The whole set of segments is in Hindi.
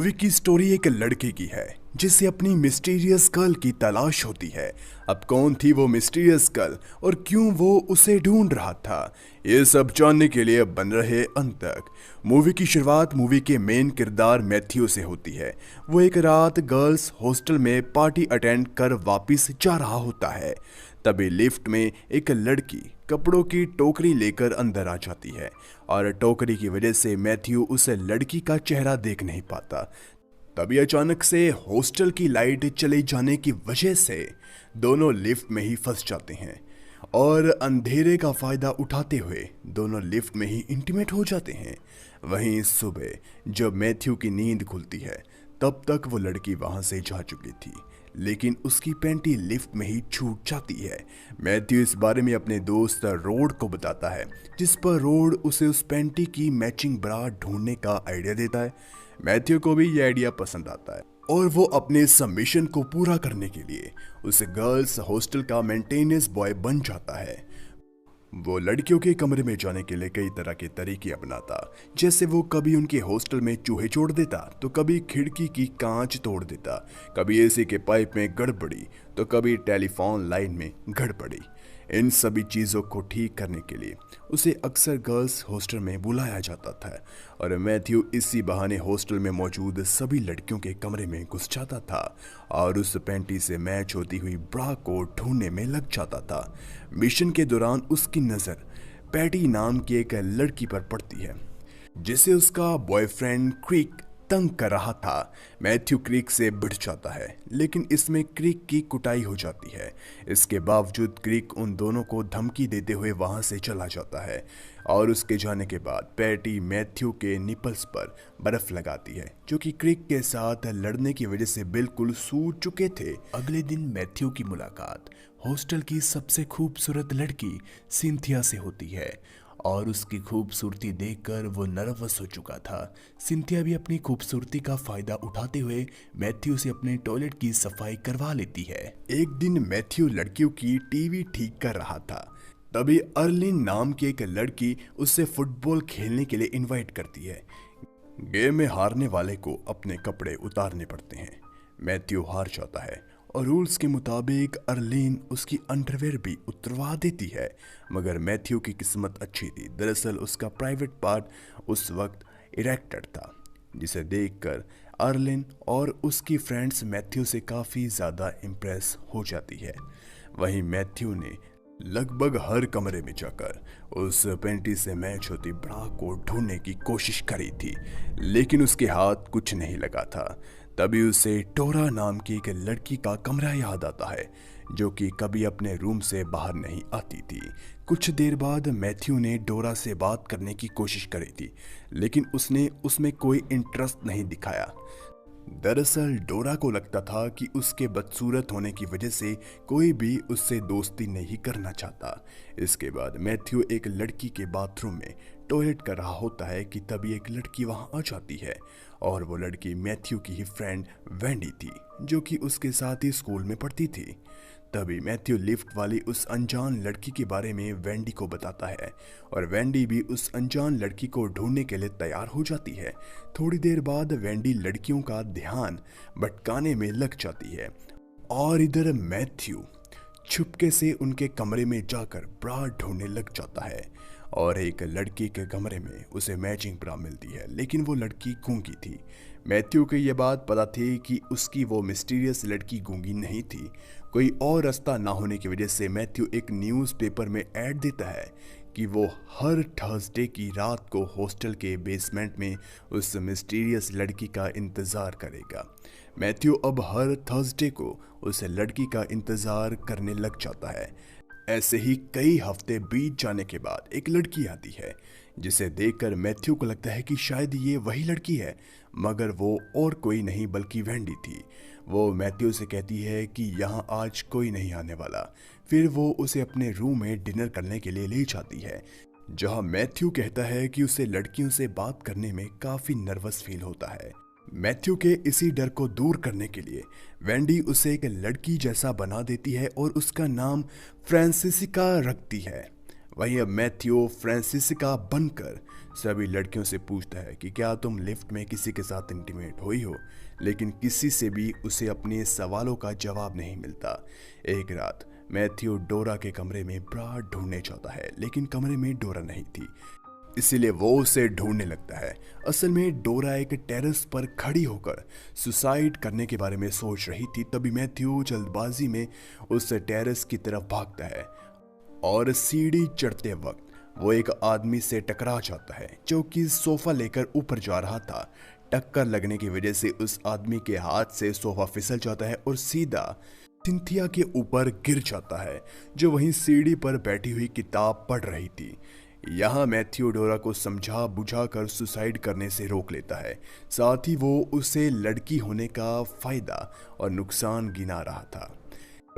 मूवी की स्टोरी एक लड़के की है जिसे अपनी मिस्टीरियस गर्ल की तलाश होती है। अब कौन थी वो मिस्टीरियस गर्ल और क्यों वो उसे ढूंढ रहा था, ये सब जानने के लिए बन रहे अंत तक। मूवी की शुरुआत मूवी के मेन किरदार मैथ्यू से होती है। वो एक रात गर्ल्स हॉस्टल में पार्टी अटेंड कर वापस जा रहा होता है। तभी लिफ्ट में एक लड़की कपड़ों की टोकरी लेकर अंदर आ जाती है और टोकरी की वजह से मैथ्यू उस लड़की का चेहरा देख नहीं पाता। तभी अचानक से हॉस्टल की लाइट चले जाने की वजह से दोनों लिफ्ट में ही फंस जाते हैं और अंधेरे का फायदा उठाते हुए दोनों लिफ्ट में ही इंटीमेट हो जाते हैं। वहीं सुबह जब मैथ्यू की नींद खुलती है तब तक वो लड़की वहां से जा चुकी थी, लेकिन उसकी पैंटी लिफ्ट में ही छूट जाती है। मैथ्यू इस बारे में अपने दोस्त रोड को बताता है, जिस पर रोड उसे उस पैंटी की मैचिंग ब्रा ढूंढने का आइडिया देता है। मैथ्यू को भी यह आइडिया पसंद आता है और वो अपने सबमिशन को पूरा करने के लिए उस गर्ल्स हॉस्टल का मेंटेनेंस बॉय बन जाता है। वो लड़कियों के कमरे में जाने के लिए कई तरह के तरीके अपनाता, जैसे वो कभी उनके हॉस्टल में चूहे छोड़ देता तो कभी खिड़की की कांच तोड़ देता, कभी एसी के पाइप में गड़बड़ी तो कभी टेलीफोन लाइन में गड़बड़ी। इन सभी चीज़ों को ठीक करने के लिए उसे अक्सर गर्ल्स हॉस्टल में बुलाया जाता था और मैथ्यू इसी बहाने हॉस्टल में मौजूद सभी लड़कियों के कमरे में घुस जाता था और उस पैंटी से मैच होती हुई ब्रा को ढूंढने में लग जाता था। मिशन के दौरान उसकी नज़र पैटी नाम की एक लड़की पर पड़ती है जिसे उसका बॉयफ्रेंड क्रिक तंग कर रहा था। मैथ्यू क्रिक से भिड़ जाता है, लेकिन इसमें क्रिक की कुटाई हो जाती है। इसके बावजूद क्रिक उन दोनों को धमकी देते हुए वहां से चला जाता है और उसके जाने के बाद पैटी मैथ्यू के निपल्स पर बर्फ लगाती है, जो कि क्रिक के साथ लड़ने की वजह से बिल्कुल सूज चुके थे। अगले दिन मैथ्यू की मुलाकात हॉस्टल की सबसे खूबसूरत लड़की सिंथिया से होती है और उसकी खूबसूरती देखकर वो नर्वस हो चुका था। सिंथिया भी अपनी खूबसूरती का फायदा उठाते हुए मैथ्यू से अपने टॉयलेट की सफाई करवा लेती है। एक दिन मैथ्यू लड़कियों की टीवी ठीक कर रहा था, तभी अर्लिन नाम की एक लड़की उससे फुटबॉल खेलने के लिए इनवाइट करती है। गेम में हारने वाले को अपने कपड़े उतारने पड़ते हैं। मैथ्यू हार जाता है और रूल्स के मुताबिक अर्लीन उसकी अंडरवेयर भी उतरवा देती है, मगर मैथ्यू की किस्मत अच्छी थी। दरअसल उसका प्राइवेट पार्ट उस वक्त इरेक्टेड था, जिसे देखकर अर्लिन और उसकी फ्रेंड्स मैथ्यू से काफ़ी ज़्यादा इम्प्रेस हो जाती है। वहीं मैथ्यू ने लगभग हर कमरे में जाकर उस पैंटी से मैच होती ब्रा को ढूंढने की कोशिश करी थी, लेकिन उसके हाथ कुछ नहीं लगा था। तभी उसे डोरा नाम की एक लड़की का कमरा याद आता है, जो कि कभी अपने रूम से बाहर नहीं आती थी। कुछ देर बाद मैथ्यू ने डोरा से बात करने की कोशिश करी थी, लेकिन उसने उसमें कोई इंटरेस्ट नहीं दिखाया। दरअसल डोरा को लगता था कि उसके बदसूरत होने की वजह से कोई भी उससे दोस्ती नहीं करना चाहता। इसके बाद मैथ्यू एक लड़की के बाथरूम में टॉयलेट कर रहा होता है कि तभी एक लड़की वहां आ जाती है और वो लड़की मैथ्यू की ही फ्रेंड वेंडी थी, जो कि उसके साथ ही स्कूल में पढ़ती थी। तभी मैथ्यू लिफ्ट वाली उस अनजान लड़की के बारे में वेंडी को बताता है और वेंडी भी उस अनजान लड़की को ढूंढने के लिए तैयार हो जाती है। थोड़ी देर बाद वेंडी लड़कियों का ध्यान भटकाने में लग जाती है और इधर मैथ्यू छुपके से उनके कमरे में जाकर ब्रा ढूंढने लग जाता है और एक लड़की के कमरे में उसे मैचिंग ब्रा मिलती है, लेकिन वो लड़की गूंगी थी। मैथ्यू को यह बात पता थी कि उसकी वो मिस्टीरियस लड़की गूंगी नहीं थी। कोई और रास्ता ना होने की वजह से मैथ्यू एक न्यूज़पेपर में ऐड देता है कि वो हर थर्सडे की रात को हॉस्टल के बेसमेंट में उस मिस्टीरियस लड़की का इंतज़ार करेगा। मैथ्यू अब हर थर्सडे को उस लड़की का इंतज़ार करने लग जाता है। ऐसे ही कई हफ्ते बीत जाने के बाद एक लड़की आती है, जिसे देखकर मैथ्यू को लगता है कि शायद ये वही लड़की है, मगर वो और कोई नहीं बल्कि वेंडी थी। वो मैथ्यू से कहती है कि यहाँ आज कोई नहीं आने वाला। फिर वो उसे अपने रूम में डिनर करने के लिए ले जाती है, जहाँ मैथ्यू कहता है कि उसे लड़कियों से बात करने में काफ़ी नर्वस फील होता है। मैथ्यू के इसी डर को दूर करने के लिए वेंडी उसे एक लड़की जैसा बना देती है और उसका नाम फ्रांसिस्का रखती है। वहीं अब मैथ्यू फ्रांसिस्का बनकर सभी लड़कियों से पूछता है कि क्या तुम लिफ्ट में किसी के साथ इंटीमेट हुई हो, लेकिन किसी से भी उसे अपने सवालों का जवाब नहीं मिलता। एक रात मैथ्यू डोरा के कमरे में ब्रा ढूंढने जाता है, लेकिन कमरे में डोरा नहीं थी, इसीलिए वो उसे ढूंढने लगता है। असल में डोरा एक टेरेस पर खड़ी होकर सुसाइड करने के बारे में सोच रही थी। तभी मैथ्यू जल्दबाजी में उस टेरेस की तरफ भागता है और सीढ़ी चढ़ते वक्त वो एक आदमी से टकरा जाता है जो कि सोफा लेकर ऊपर जा रहा था। टक्कर लगने की वजह से उस आदमी के हाथ से सोफा फिसल जाता है और सीधा सिंथिया के ऊपर गिर जाता है, जो वहीं सीढ़ी पर बैठी हुई किताब पढ़ रही थी। यहाँ मैथ्यू डोरा को समझा बुझा कर सुसाइड करने से रोक लेता है। साथ ही वो उसे लड़की होने का फायदा और नुकसान गिना रहा था,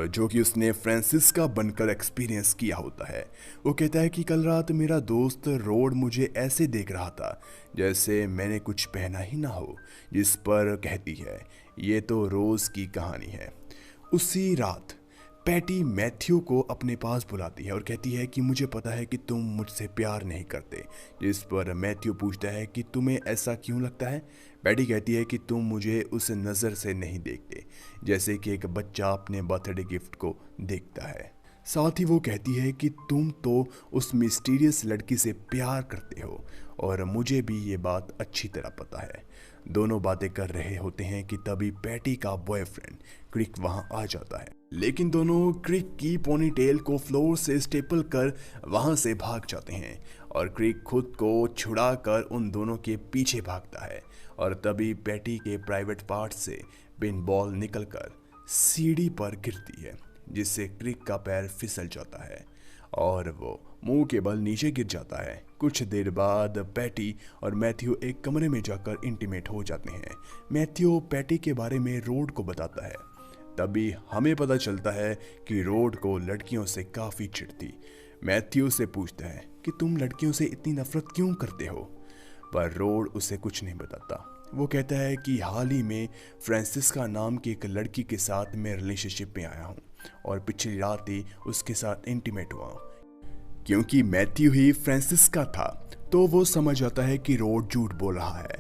जो कि उसने फ्रांसिस्का बनकर एक्सपीरियंस किया होता है। वो कहता है कि कल रात मेरा दोस्त रोड मुझे ऐसे देख रहा था जैसे मैंने कुछ पहना ही ना हो, जिस पर कहती है ये तो रोज की कहानी है। उसी रात पैटी मैथ्यू को अपने पास बुलाती है और कहती है कि मुझे पता है कि तुम मुझसे प्यार नहीं करते, जिस पर मैथ्यू पूछता है कि तुम्हें ऐसा क्यों लगता है। पैटी कहती है कि तुम मुझे उस नज़र से नहीं देखते जैसे कि एक बच्चा अपने बर्थडे गिफ्ट को देखता है। साथ ही वो कहती है कि तुम तो उस मिस्टीरियस लड़की से प्यार करते हो और मुझे भी ये बात अच्छी तरह पता है। दोनों बातें कर रहे होते हैं कि तभी पैटी का बॉयफ्रेंड क्रिक वहां आ जाता है, लेकिन दोनों क्रिक की पोनीटेल को फ्लोर से स्टेपल कर वहां से भाग जाते हैं और क्रिक खुद को छुड़ाकर उन दोनों के पीछे भागता है। और तभी पैटी के प्राइवेट पार्ट से पिन बॉल निकलकर सीढ़ी पर गिरती है, जिससे क्रिक का पैर फिसल जाता है और वो मुंह के बल नीचे गिर जाता है। कुछ देर बाद पैटी और मैथ्यू एक कमरे में जाकर इंटीमेट हो जाते हैं। मैथ्यू पैटी के बारे में रोड को बताता है। तभी हमें पता चलता है कि रोड को लड़कियों से काफ़ी चिढ़ती। मैथ्यू से पूछता है कि तुम लड़कियों से इतनी नफरत क्यों करते हो, पर रोड उसे कुछ नहीं बताता। वो कहता है कि हाल ही में फ्रांसिस्का नाम की एक लड़की के साथ मैं रिलेशनशिप में आया हूँ और पिछली रात ही उसके साथ इंटीमेट हुआ। क्योंकि मैथ्यू ही फ्रांसिस्का था तो वो समझ जाता है कि रोड झूठ बोल रहा है।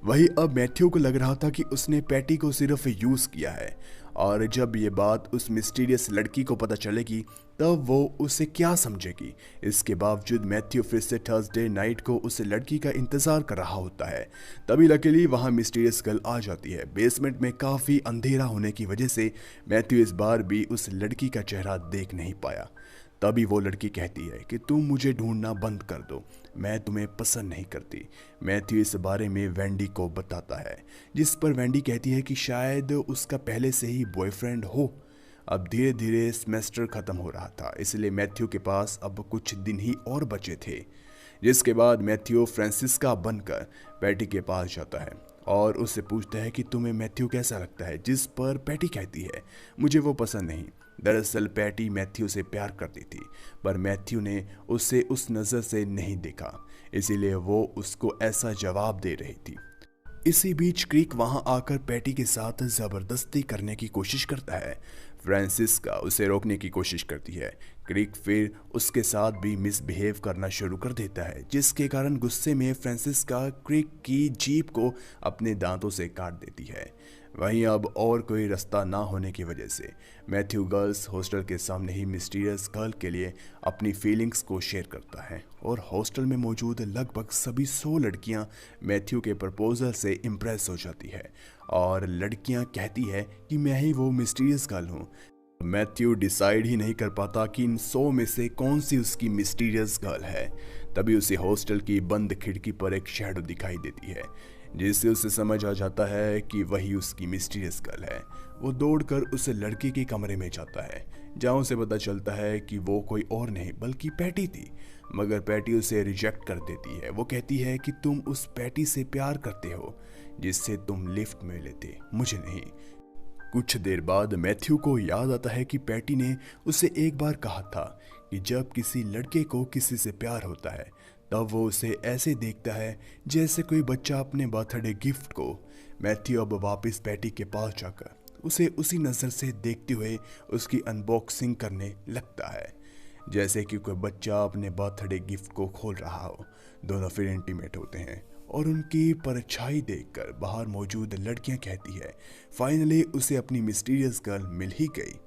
वही अब मैथ्यू को लग रहा था कि उसने पैटी को सिर्फ यूज़ किया है, और जब ये बात उस मिस्टीरियस लड़की को पता चलेगी तब वो उसे क्या समझेगी। इसके बावजूद मैथ्यू फिर से थर्सडे नाइट को उस लड़की का इंतज़ार कर रहा होता है। तभी लकीली वहाँ मिस्टीरियस गर्ल आ जाती है। बेसमेंट में काफ़ी अंधेरा होने की वजह से मैथ्यू इस बार भी उस लड़की का चेहरा देख नहीं पाया। तभी वो लड़की कहती है कि तुम मुझे ढूंढना बंद कर दो, मैं तुम्हें पसंद नहीं करती। मैथ्यू इस बारे में वेंडी को बताता है, जिस पर वेंडी कहती है कि शायद उसका पहले से ही बॉयफ्रेंड हो। अब धीरे धीरे सेमेस्टर ख़त्म हो रहा था, इसलिए मैथ्यू के पास अब कुछ दिन ही और बचे थे। जिसके बाद मैथ्यू फ्रांसिस्का बनकर पैटी के पास जाता है और उससे पूछता है कि तुम्हें मैथ्यू कैसा लगता है, जिस पर पैटी कहती है मुझे वो पसंद नहीं। दरअसल पैटी मैथ्यू से प्यार करती थी, पर मैथ्यू ने उसे उस नज़र से नहीं देखा, इसीलिए वो उसको ऐसा जवाब दे रही थी। इसी बीच क्रिक वहां आकर पैटी के साथ ज़बरदस्ती करने की कोशिश करता है। फ्रांसिस्का उसे रोकने की कोशिश करती है। क्रिक फिर उसके साथ भी मिसबिहेव करना शुरू कर देता है, जिसके कारण गुस्से में फ्रांसिस्का क्रिक की जीभ को अपने दांतों से काट देती है। वहीं अब और कोई रास्ता ना होने की वजह से मैथ्यू गर्ल्स हॉस्टल के सामने ही मिस्टीरियस गर्ल के लिए अपनी फीलिंग्स को शेयर करता है और हॉस्टल में मौजूद लगभग सभी 100 लड़कियां मैथ्यू के प्रपोजल से इम्प्रेस हो जाती है और लड़कियां कहती है कि मैं ही वो मिस्टीरियस गर्ल हूँ। मैथ्यू डिसाइड ही नहीं कर पाता कि इन 100 में से कौन सी उसकी मिस्टीरियस गर्ल है। तभी उसे हॉस्टल की बंद खिड़की पर एक शैडो दिखाई देती है, जिससे उसे समझ आ जाता है कि वही उसकी मिस्टीरियस गर्ल है। वो दौड़कर उस लड़की के कमरे में जाता है, जहाँ उसे पता चलता है कि वो कोई और नहीं बल्कि पैटी थी, मगर पैटी उसे रिजेक्ट कर देती है। वो कहती है कि तुम उस पैटी से प्यार करते हो जिससे तुम लिफ्ट में लेते, मुझे नहीं। कुछ देर बाद मैथ्यू को याद आता है कि पैटी ने उसे एक बार कहा था कि जब किसी लड़के को किसी से प्यार होता है तब वो उसे ऐसे देखता है जैसे कोई बच्चा अपने बर्थडे गिफ्ट को। मैथ्यू अब वापस पैटी के पास जाकर उसे उसी नज़र से देखते हुए उसकी अनबॉक्सिंग करने लगता है। जैसे कि कोई बच्चा अपने बर्थडे गिफ्ट को खोल रहा हो। दोनों फिर इंटीमेट होते हैं और उनकी परछाई देखकर बाहर मौजूद लड़कियां कहती है फाइनली उसे अपनी मिस्टीरियस गर्ल मिल ही गई।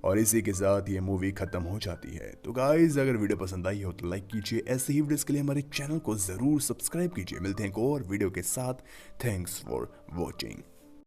और इसी के साथ ये मूवी खत्म हो जाती है। तो गाइज अगर वीडियो पसंद आई हो तो लाइक कीजिए, ऐसे ही वीडियोस के लिए हमारे चैनल को जरूर सब्सक्राइब कीजिए। मिलते हैं एक और वीडियो के साथ। Thanks for watching.